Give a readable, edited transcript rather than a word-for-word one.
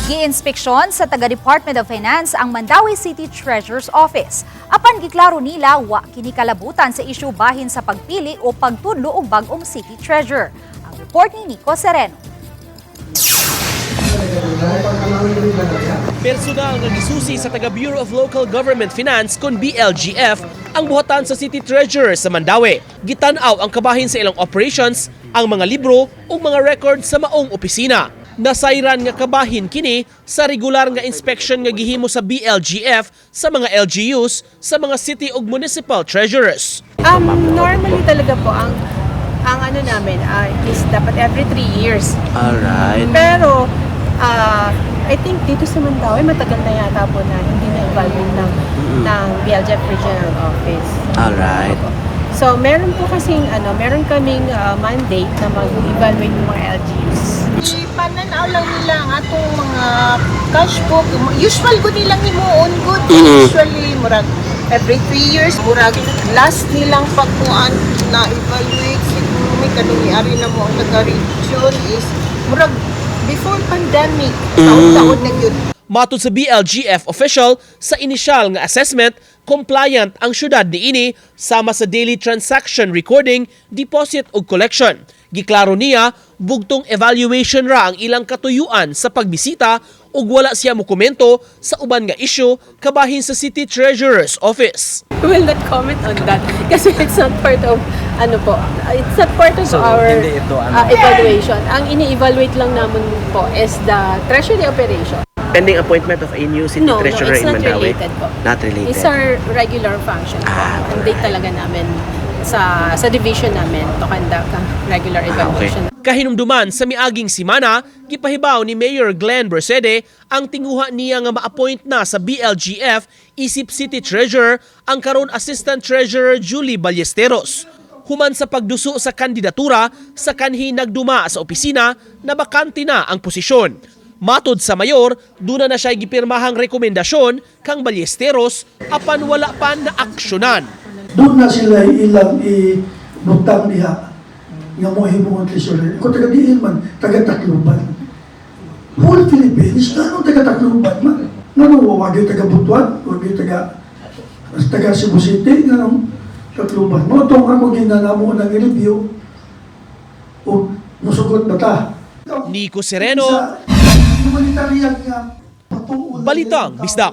Gi-inspeksyon sa taga-Department of Finance ang Mandaue City Treasurer's Office. Apan giklaro nila wa kini kalabutan sa isyu bahin sa pagpili o pagtudlo og bag-ong City Treasurer. Ang report ni Nico Sereno. Personal nga gisusi sa taga Bureau of Local Government Finance kon BLGF ang buhatan sa City Treasurer sa Mandaue. Gitanaw ang kabahin sa ilang operations, ang mga libro ug mga record sa maong opisina. Nasayran nga kabahin kini sa regular nga inspection nga gihimo sa BLGF sa mga LGUs sa mga city ug municipal treasurers. Normally talaga po ang ano namin is dapat every 3 years. Alright. Pero I think dito sa Mandaue matagal na yata po na hindi na-evaluate ng BLGF Regional Office. Alright. So meron po kasing meron kaming mandate na mag-evaluate ng mga LGUs. Pananaw lang nila ang atong mga cash book. Usual ko nilang himuon good. Usually, murag every 3 years, murag last nilang pagkuhan na evaluate siguro may kanungyari na mo ang taga-region is murag before pandemic, taon-taon na yun. Matod sa BLGF official, sa inisyal nga assessment, compliant ang syudad niini sama sa daily transaction recording, deposit ug collection. Giklaro niya, bugtong evaluation ra ang ilang katuyuan sa pagbisita ug wala siya mokomento sa uban nga issue kabahin sa City Treasurer's Office. We will not comment on that kasi it's not part of it's not part of our evaluation. Ang ini-evaluate lang naman po is the treasury operation. Pending appointment of a new City Treasurer in Mandaue? Related po. Not related? It's our regular function po. Ang date talaga namin sa division namin to conduct ang regular evaluation. Kahinumduman sa miaging simana, gipahibaw ni Mayor Glenn Bersede ang tinguha niya nga ma-appoint na sa BLGF isip City Treasurer ang karon Assistant Treasurer Julie Ballesteros. Human sa pagduso sa kandidatura, sa kanhi nagduma sa opisina na bakante na ang posisyon. Matod sa mayor, duna na siya gipirmahang rekomendasyon kang Ballesteros apan wala pa na aksyonan. Doon na sila ilang ibutang diha nga mo himong treasurer. Kung taga-diin man, taga-Tacloban. Whole Philippines, anong taga-Tacloban man? Wagi taga-Butuan, wagi taga-Cebu City, anong Tacloban. Mo itong ako ginanamo ng review o musugot ba ta? Nico Sereno, Humanitarian nga patuon. Balitang Bisdak.